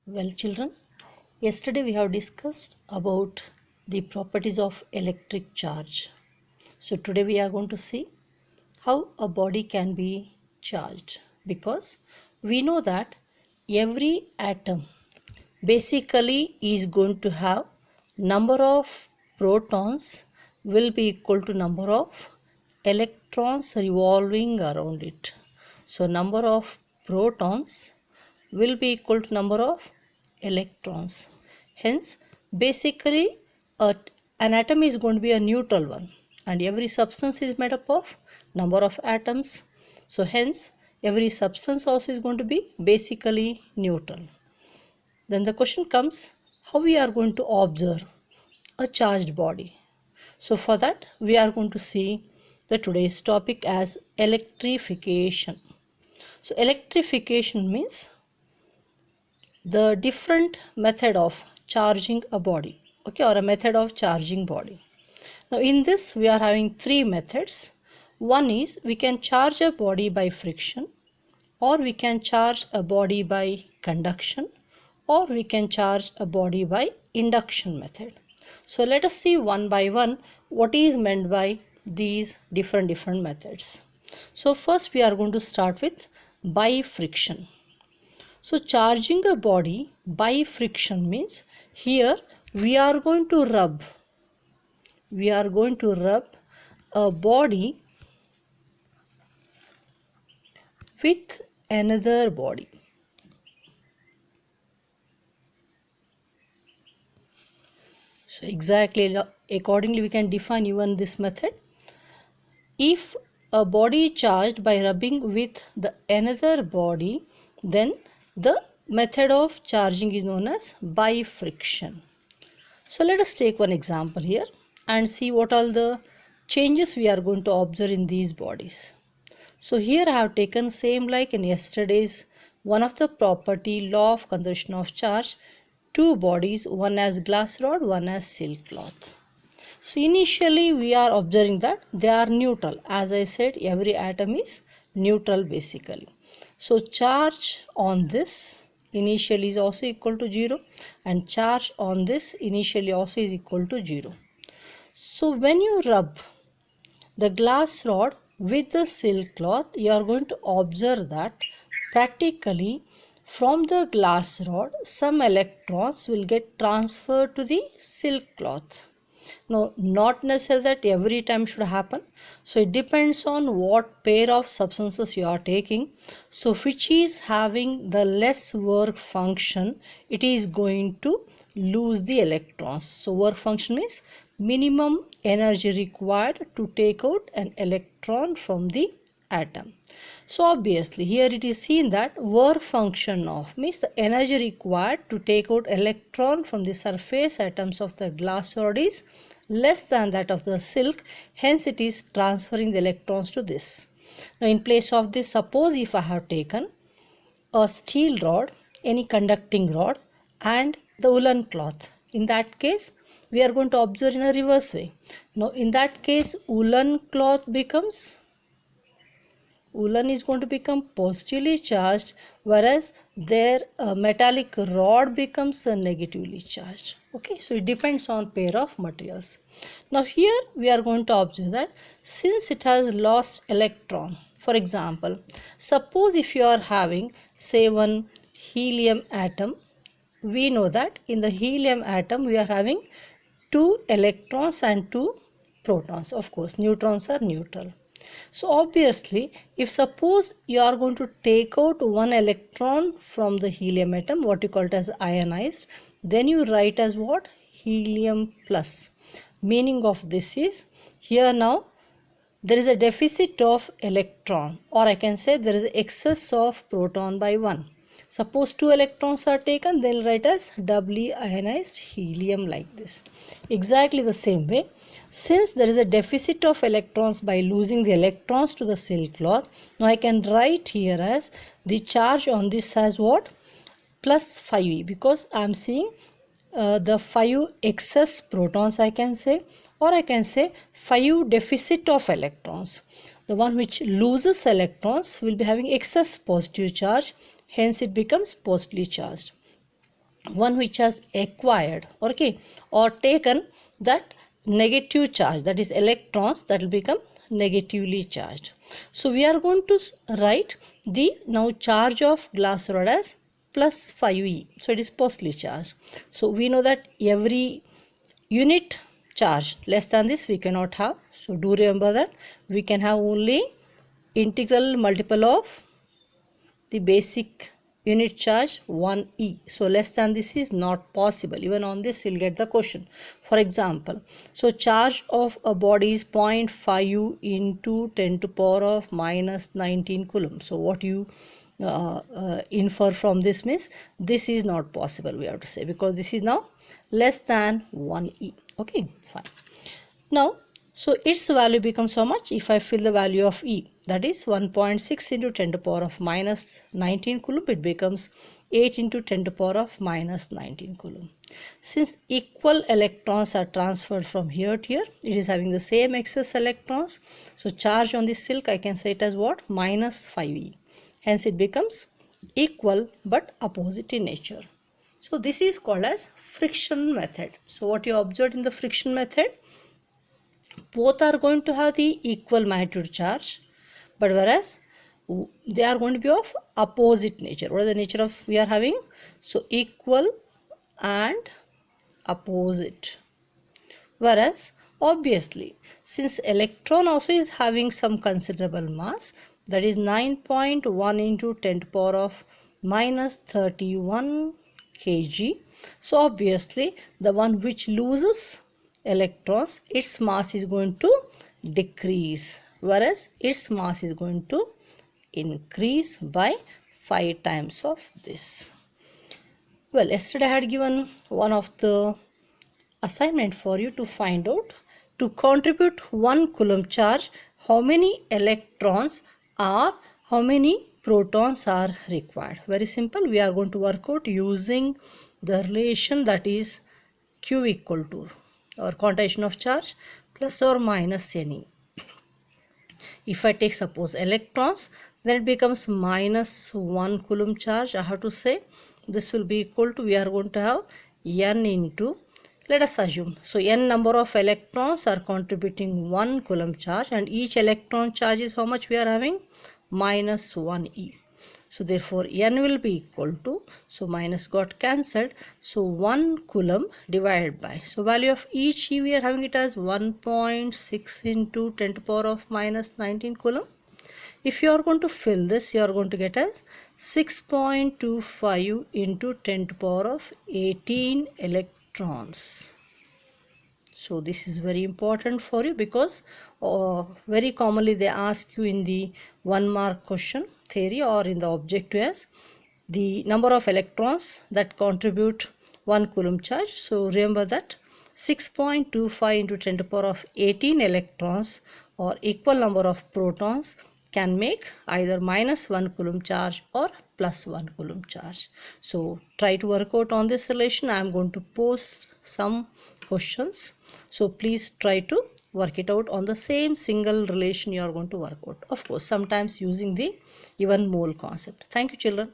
Well, children, yesterday we have discussed about the properties of electric charge. So, today we are going to see how a body can be charged, because we know that every atom basically is going to have number of protons will be equal to number of electrons revolving around it. So, number of protons will be equal to number of electrons. Hence, basically an atom is going to be a neutral one, and every substance is made up of number of atoms. So hence every substance also is going to be basically neutral. Then the question comes, how we are going to observe a charged body. So for that we are going to see the today's topic as electrification. So electrification means the different method of charging a body, okay, or a method of charging body. Now in this we are having three methods. One is we can charge a body by friction, or we can charge a body by conduction, or we can charge a body by induction method. So let us see one by one what is meant by these different methods. So first we are going to start with by friction. So charging a body by friction means here we are going to rub a body with another body. So exactly accordingly we can define even this method. If a body is charged by rubbing with the another body, then the method of charging is known as by friction. So let us take one example here and see what all the changes we are going to observe in these bodies. So here I have taken same like in yesterday's one of the property law of conservation of charge, two bodies, one as glass rod, one as silk cloth. So initially we are observing that they are neutral. As I said, every atom is neutral basically. So charge on this initially is also equal to 0, and charge on this initially also is equal to 0. So when you rub the glass rod with the silk cloth, you are going to observe that practically from the glass rod some electrons will get transferred to the silk cloth. Now, not necessarily that every time should happen. So it depends on what pair of substances you are taking. So which is having the less work function, it is going to lose the electrons. So work function means minimum energy required to take out an electron from the atom. So obviously here it is seen that work function of means the energy required to take out electron from the surface atoms of the glass rod is less than that of the silk, hence it is transferring the electrons to this. Now in place of this, suppose if I have taken a steel rod, any conducting rod, and the woolen cloth, in that case we are going to observe in a reverse way. Now in that case woolen is going to become positively charged, whereas their metallic rod becomes negatively charged. Okay, so it depends on pair of materials. Now here we are going to observe that since it has lost electron, for example, suppose if you are having say one helium atom, we know that in the helium atom we are having 2 electrons and 2 protons. Of course neutrons are neutral. So obviously if suppose you are going to take out one electron from the helium atom, what you call it as ionized, then you write as what? Helium plus. Meaning of this is here now there is a deficit of electron, or I can say there is excess of proton by 1. Suppose 2 electrons are taken, then write as doubly ionized helium like this. Exactly the same way, since there is a deficit of electrons by losing the electrons to the silk cloth, now I can write here as the charge on this as what? Plus 5e, because I am seeing the 5 excess protons I can say, or I can say 5 deficit of electrons. The one which loses electrons will be having excess positive charge, hence it becomes positively charged. one which has acquired, okay, or taken that negative charge, that is electrons, that will become negatively charged. So we are going to write the now charge of glass rod as plus 5e. So it is positively charged. So we know that every unit charge less than this we cannot have. So do remember that we can have only integral multiple of the basic unit charge 1e. So less than this is not possible. Even on this you'll get the question. For example, so charge of a body is 0.5 into 10 to power of minus 19 coulomb. So what you infer from this means this is not possible, we have to say, because this is now less than 1e. Okay, fine. Now, so its value becomes how much? If I fill the value of E, that is 1.6 into 10 to the power of minus 19 coulomb, it becomes 8 into 10 to the power of minus 19 coulomb. Since equal electrons are transferred from here to here, it is having the same excess electrons. So charge on this silk, I can say it as what? Minus 5e. Hence it becomes equal but opposite in nature. So this is called as friction method. So what you observed in the friction method, both are going to have the equal magnitude charge, but whereas they are going to be of opposite nature. What is the nature of we are having? So equal and opposite. Whereas obviously, since electron also is having some considerable mass, that is 9.1 into 10 to the power of minus 31 kg. So obviously the one which loses electrons, its mass is going to decrease, whereas its mass is going to increase by 5 times of this. Well, yesterday I had given one of the assignment for you to find out, to contribute 1 coulomb charge, how many electrons or how many protons are required. Very simple. We are going to work out using the relation, that is Q equal to, or quantization of charge, plus or minus NE. If I take suppose electrons, then it becomes minus 1 coulomb charge. I have to say this will be equal to, we are going to have N into, let us assume, so N number of electrons are contributing 1 coulomb charge, and each electron charge is how much we are having? Minus 1e. So therefore N will be equal to, so minus got cancelled, so 1 coulomb divided by, so value of each E we are having it as 1.6 into 10 to the power of minus 19 coulomb. If you are going to fill this, you are going to get as 6.25 into 10 to the power of 18 electrons. So this is very important for you, because very commonly they ask you in the 1 mark question theory or in the objective as the number of electrons that contribute 1 coulomb charge. So remember that 6.25 into 10 to the power of 18 electrons or equal number of protons can make either minus 1 coulomb charge or plus 1 coulomb charge. So try to work out on this relation. I am going to post some questions. So please try to work it out on the same single relation you are going to work out. Of course, sometimes using the even mole concept. Thank you, children.